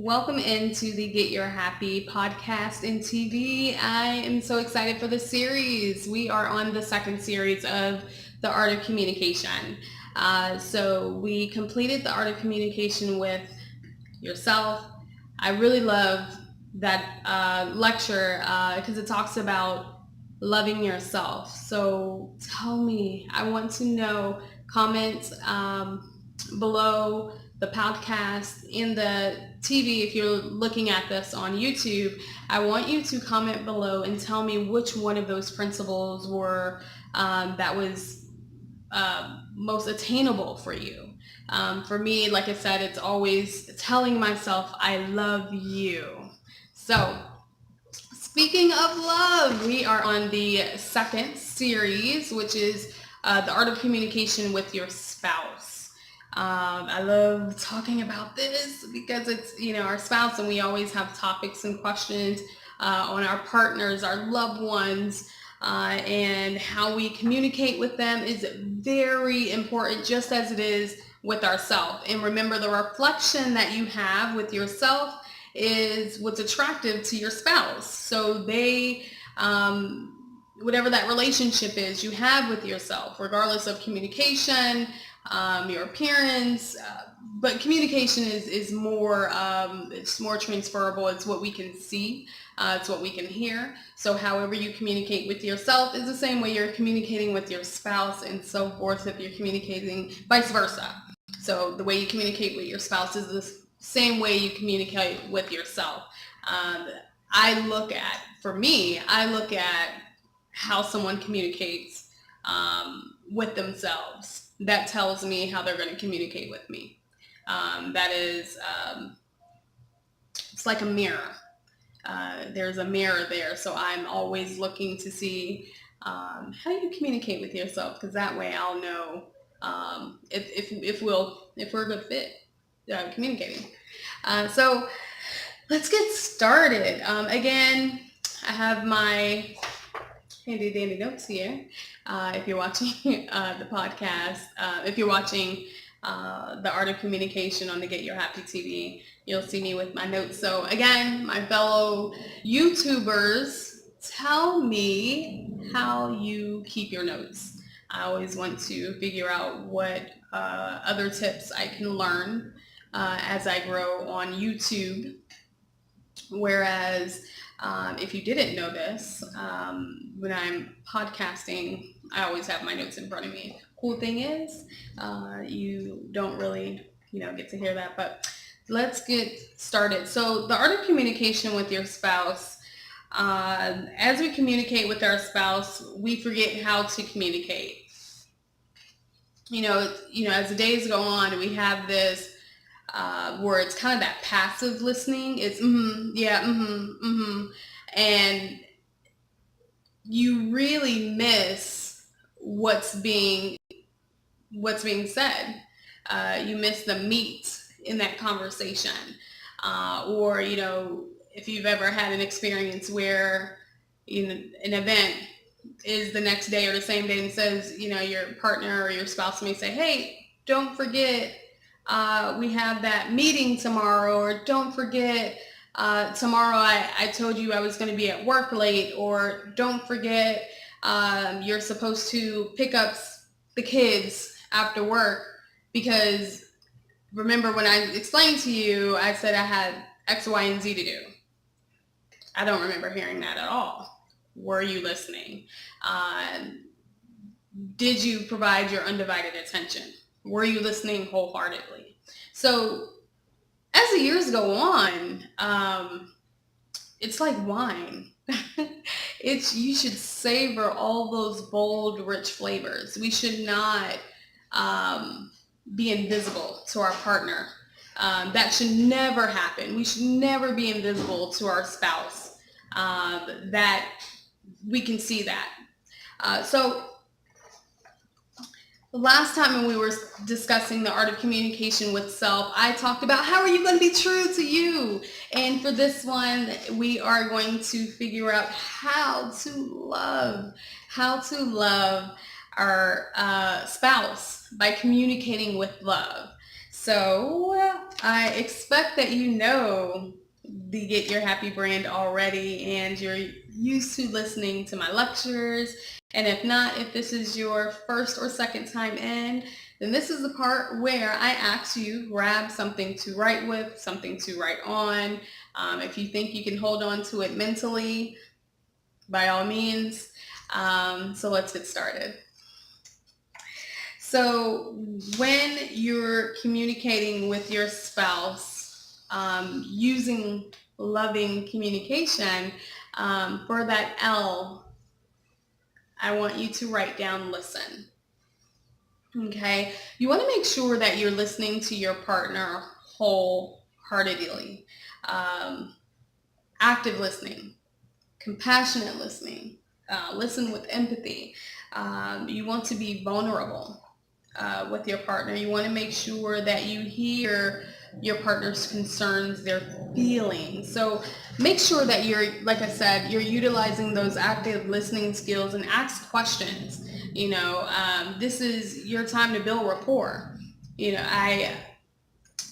Welcome into the Get Your Happy podcast and TV. I am so excited for this series. We are on the second series of The Art of Communication. So we completed The Art of Communication with yourself. I really love that lecture because it talks about loving yourself. So tell me, I want to know, comments below the podcast in the TV. If you're looking at this on YouTube, I want you to comment below and tell me which one of those principles were that was most attainable for you. For me, like I said, it's always telling myself I love you. So speaking of love, we are on the second series, which is The Art of Communication with Your Spouse. I love talking about this because it's, our spouse, and we always have topics and questions on our partners, our loved ones, and how we communicate with them is very important, just as it is with ourselves. And remember, the reflection that you have with yourself is what's attractive to your spouse. So they, whatever that relationship is you have with yourself, regardless of communication, your appearance, but communication is more, it's more transferable. It's what we can see. It's what we can hear. So however you communicate with yourself is the same way you're communicating with your spouse, and so forth if you're communicating vice versa. So the way you communicate with your spouse is the same way you communicate with yourself. For me, I look at how someone communicates with themselves. That tells me how they're going to communicate with me. That is, it's like a mirror. There's a mirror there, so I'm always looking to see how you communicate with yourself, because that way I'll know if we're a good fit communicating. So let's get started. Again, I have my handy dandy notes here. If you're watching the podcast, if you're watching The Art of Communication on the Get Your Happy TV, you'll see me with my notes. So again, my fellow YouTubers, tell me how you keep your notes. I always want to figure out what other tips I can learn as I grow on YouTube. Whereas if you didn't know this, when I'm podcasting, I always have my notes in front of me. Cool thing is, you don't really, get to hear that, but let's get started. So the art of communication with your spouse. As we communicate with our spouse, we forget how to communicate. As the days go on, we have this where it's kind of that passive listening. It's yeah, and you really miss what's being said. You miss the meat in that conversation, or if you've ever had an experience where an event is the next day or the same day and says, your partner or your spouse may say, hey, don't forget we have that meeting tomorrow, or don't forget tomorrow I told you I was going to be at work late, or don't forget you're supposed to pick up the kids after work, because remember when I explained to you, I said I had X, Y, and Z to do. I don't remember hearing that at all. Were you listening? Did you provide your undivided attention? Were you listening wholeheartedly? So as the years go on, it's like wine. You should savor all those bold, rich flavors. We should not be invisible to our partner. That should never happen. We should never be invisible to our spouse. That we can see that. So the last time when we were discussing the art of communication with self, I talked about how are you going to be true to you? And for this one, we are going to figure out how to love our spouse by communicating with love. So I expect that you know the Get Your Happy brand already and you're used to listening to my lectures. And if not, if this is your first or second time in, then this is the part where I ask you grab something to write with, something to write on. If you think you can hold on to it mentally, by all means. So let's get started. So when you're communicating with your spouse, using loving communication, for that L, I want you to write down listen. Okay? You want to make sure that you're listening to your partner wholeheartedly. Active listening, compassionate listening, listen with empathy. You want to be vulnerable with your partner. You want to make sure that you hear your partner's concerns, their feelings. So make sure that you're, like I said, you're utilizing those active listening skills and ask questions. This is your time to build rapport. I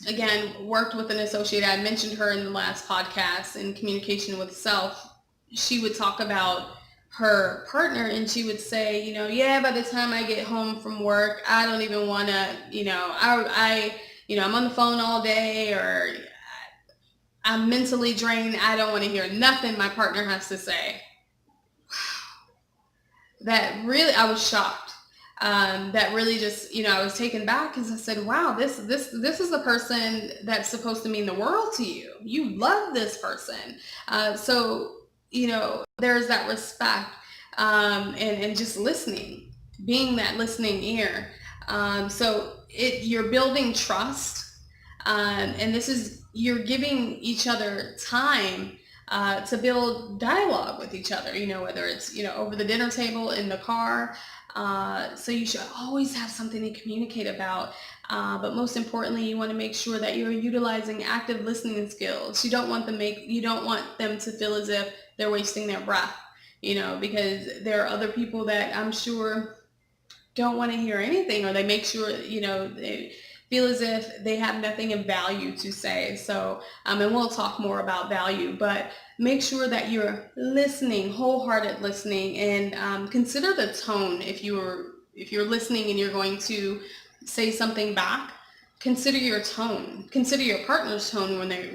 again worked with an associate. I mentioned her in the last podcast in communication with self. She would talk about her partner and she would say, yeah, by the time I get home from work, I don't even want to, I'm on the phone all day, or I'm mentally drained. I don't want to hear nothing my partner has to say. That really, I was shocked. That really just, I was taken back because I said, wow, this is the person that's supposed to mean the world to you. You love this person. So there's that respect, and just listening, being that listening ear. You're building trust, and you're giving each other time to build dialogue with each other, whether it's, over the dinner table, in the car. So you should always have something to communicate about. But most importantly, you want to make sure that you're utilizing active listening skills. You don't want them to feel as if they're wasting their breath, because there are other people that I'm sure don't want to hear anything, or they make sure, they feel as if they have nothing of value to say. So, and we'll talk more about value, but make sure that you're listening, wholehearted listening, and consider the tone. If you're listening and you're going to say something back, consider your tone. Consider your partner's tone when they're,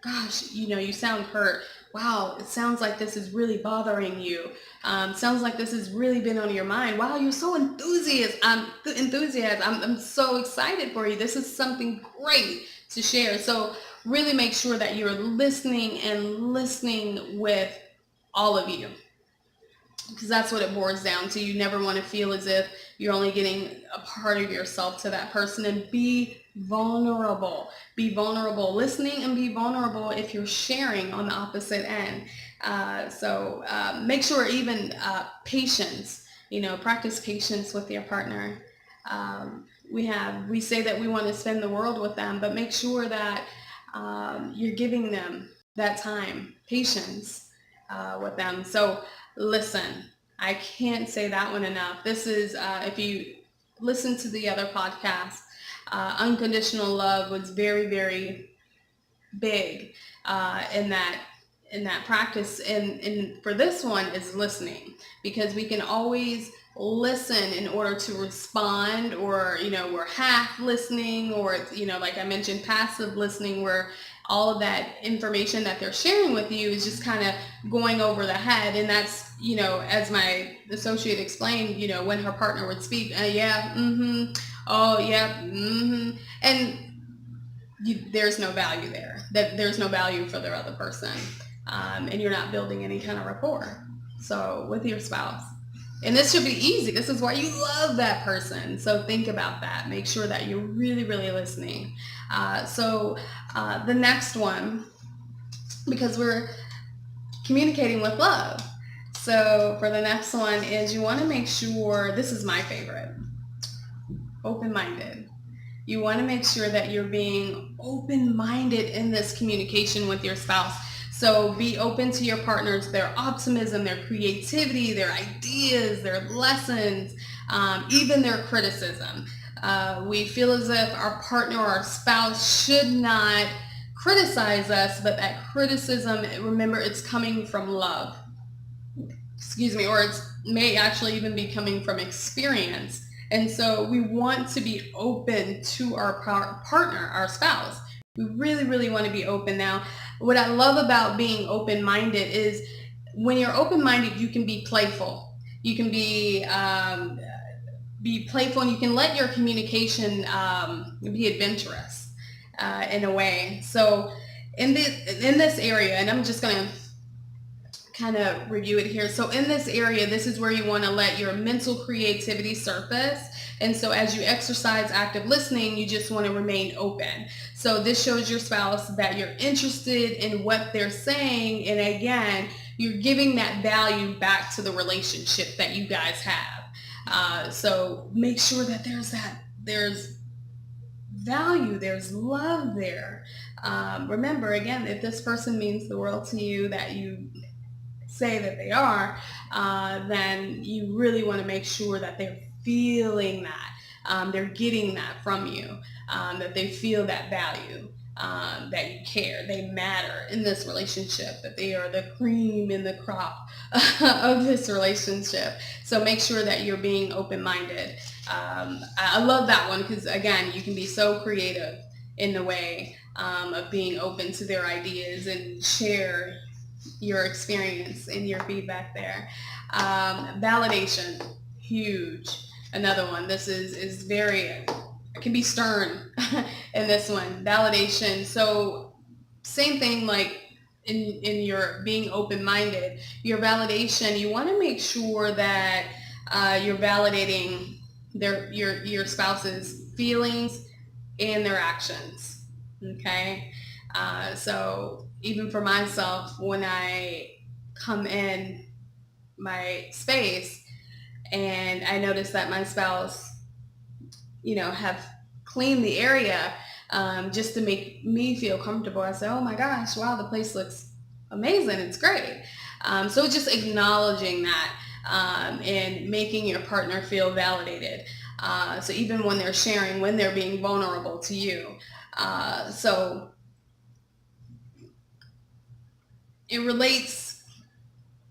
gosh, you sound hurt. Wow, it sounds like this is really bothering you. Sounds like this has really been on your mind. Wow, you're so enthusiastic. I'm so excited for you. This is something great to share. So really make sure that you're listening and listening with all of you, because that's what it boils down to. You never want to feel as if you're only getting a part of yourself to that person. And be vulnerable. Be vulnerable. Listening and be vulnerable if you're sharing on the opposite end. So make sure even patience, practice patience with your partner. We say that we want to spend the world with them, but make sure that you're giving them that time, patience with them. So listen, I can't say that one enough. This is, if you listen to the other podcast, unconditional love was very, very big in that practice. And for this one is listening, because we can always listen in order to respond, or, we're half listening, or, like I mentioned, passive listening, where all of that information that they're sharing with you is just kind of going over the head. And that's, as my associate explained, when her partner would speak, yeah, mm-hmm, oh, yeah, mm-hmm. And there's no value there. That there's no value for the other person. And you're not building any kind of rapport. So with your spouse. And this should be easy. This is why you love that person. So think about that. Make sure that you're really, really listening. The next one, because we're communicating with love. So for the next one is, you want to make sure, this is my favorite, open-minded. You want to make sure that you're being open-minded in this communication with your spouse. So be open to your partners, their optimism, their creativity, their ideas, their lessons, even their criticism. We feel as if our partner or our spouse should not criticize us, but that criticism, remember, it's coming from love. Excuse me, or it may actually even be coming from experience. And so we want to be open to our partner, our spouse. We really, really want to be open. Now, what I love about being open-minded is when you're open-minded, you can be playful. You can be playful, and you can let your communication be adventurous in a way. So in this area, and I'm just going to kind of review it here. So in this area, this is where you want to let your mental creativity surface. And so as you exercise active listening, you just want to remain open. So this shows your spouse that you're interested in what they're saying. And again, you're giving that value back to the relationship that you guys have. So make sure that there's value, there's love there. Remember, again, if this person means the world to you, that you say that they are, then you really want to make sure that they're feeling that, they're getting that from you, that they feel that value, that you care, they matter in this relationship, that they are the cream in the crop of this relationship. So make sure that you're being open-minded. I love that one because, again, you can be so creative in the way of being open to their ideas and share your experience and your feedback there. Validation, huge. Another one. This is very, it can be stern in this one. Validation. So same thing, like in your being open-minded, your validation, you want to make sure that you're validating your spouse's feelings and their actions. Okay. So even for myself, when I come in my space and I notice that my spouse, have cleaned the area, just to make me feel comfortable, I say, oh my gosh, wow, the place looks amazing. It's great. So just acknowledging that, and making your partner feel validated. So even when they're sharing, when they're being vulnerable to you. So it relates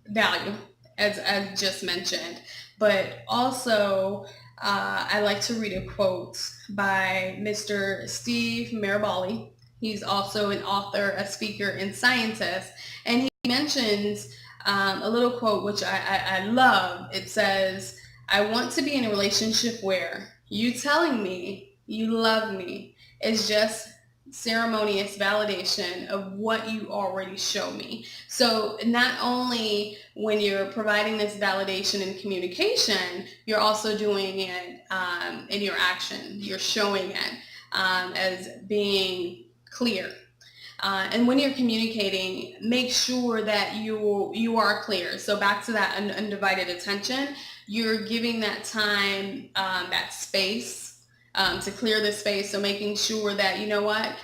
value, as I just mentioned, but also I like to read a quote by Mr. Steve Maraboli. He's also an author, a speaker, and scientist, and he mentions a little quote which I love. It says, "I want to be in a relationship where you telling me you love me is just ceremonious validation of what you already show me." So not only when you're providing this validation and communication, you're also doing it in your action. You're showing it as being clear. And when you're communicating, make sure that you are clear. So back to that undivided attention, you're giving that time, that space, to clear the space. So making sure that, you know what,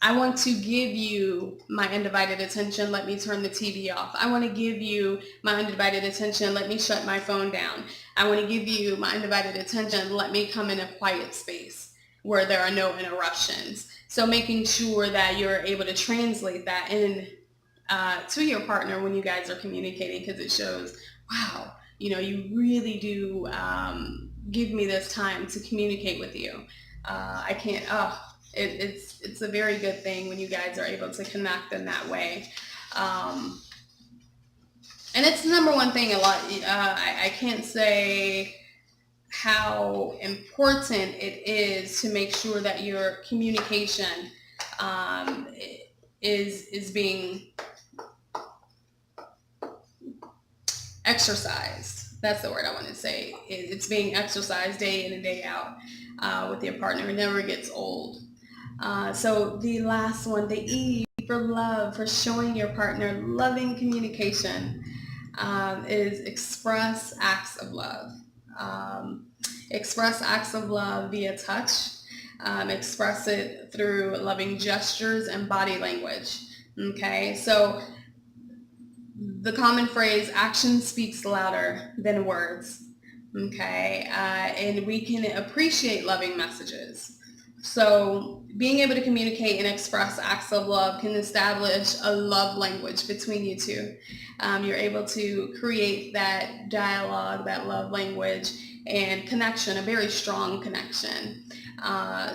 I want to give you my undivided attention. Let me turn the TV off. I want to give you my undivided attention. Let me shut my phone down. I want to give you my undivided attention. Let me come in a quiet space where there are no interruptions. So making sure that you're able to translate that in to your partner when you guys are communicating, because it shows, wow, you really do give me this time to communicate with you. I can't, it's a very good thing when you guys are able to connect in that way. And it's the number one thing a lot, I can't say how important it is to make sure that your communication is being exercised. That's the word I want to say. It's being exercised day in and day out with your partner. It never gets old. So the last one, the E for love, for showing your partner loving communication, is express acts of love. Express acts of love via touch. Express it through loving gestures and body language. Okay, so the common phrase, action speaks louder than words. Okay, and we can appreciate loving messages. So, being able to communicate and express acts of love can establish a love language between you two. You're able to create that dialogue, that love language, and connection, a very strong connection.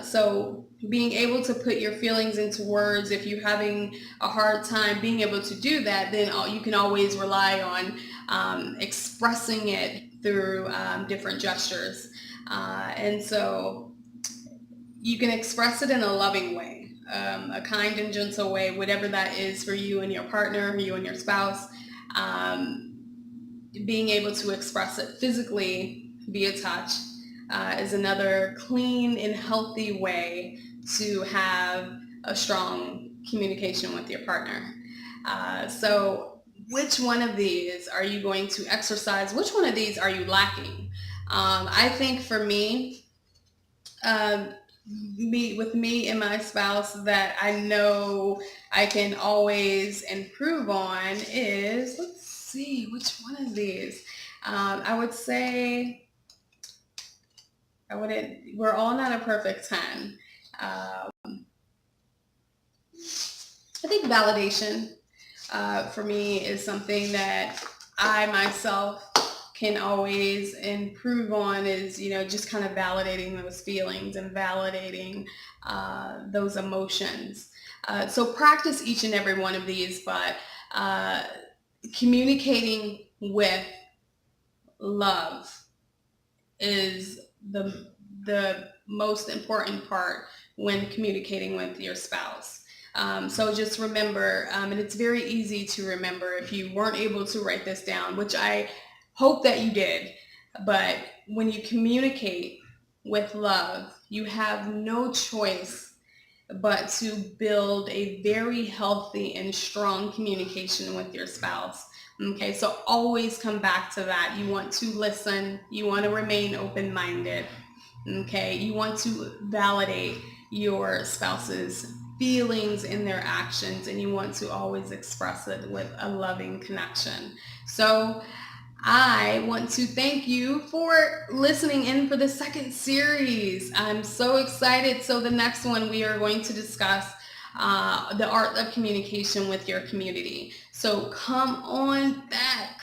So, being able to put your feelings into words, if you're having a hard time being able to do that, then you can always rely on expressing it through different gestures. And so you can express it in a loving way, a kind and gentle way, whatever that is for you and your partner, you and your spouse. Um, Being able to express it physically via touch is another clean and healthy way to have a strong communication with your partner. So which one of these are you going to exercise? Which one of these are you lacking? I think for me, um, me and my spouse that I know I can always improve on is, let's see, which one of these? I would say I wouldn't. We're all not a perfect 10. I think validation for me is something that I myself can always improve on, is, just kind of validating those feelings and validating those emotions. So practice each and every one of these, but uh, communicating with love is the most important part when communicating with your spouse. So just remember, and it's very easy to remember if you weren't able to write this down, which I hope that you did. But when you communicate with love, you have no choice but to build a very healthy and strong communication with your spouse. Okay, so always come back to that. You want to listen, you want to remain open minded. Okay, you want to validate your spouse's feelings and their actions, and you want to always express it with a loving connection. So, I want to thank you for listening in for the second series. I'm so excited. So the next one, we are going to discuss the art of communication with your community. So come on back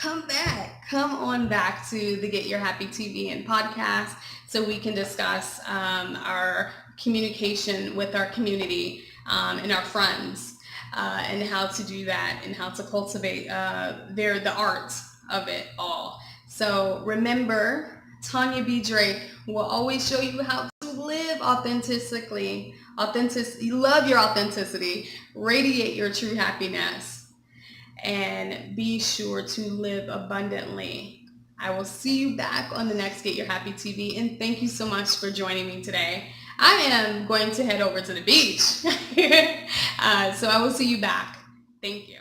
to the Get Your Happy TV and podcast, so we can discuss our communication with our community and our friends, and how to do that and how to cultivate the art of it all. So remember, Tanya B. Drake will always show you how to live authentically. Love your authenticity, radiate your true happiness, and be sure to live abundantly. I will see you back on the next Get Your Happy TV, and thank you so much for joining me today. I am going to head over to the beach, so I will see you back. Thank you.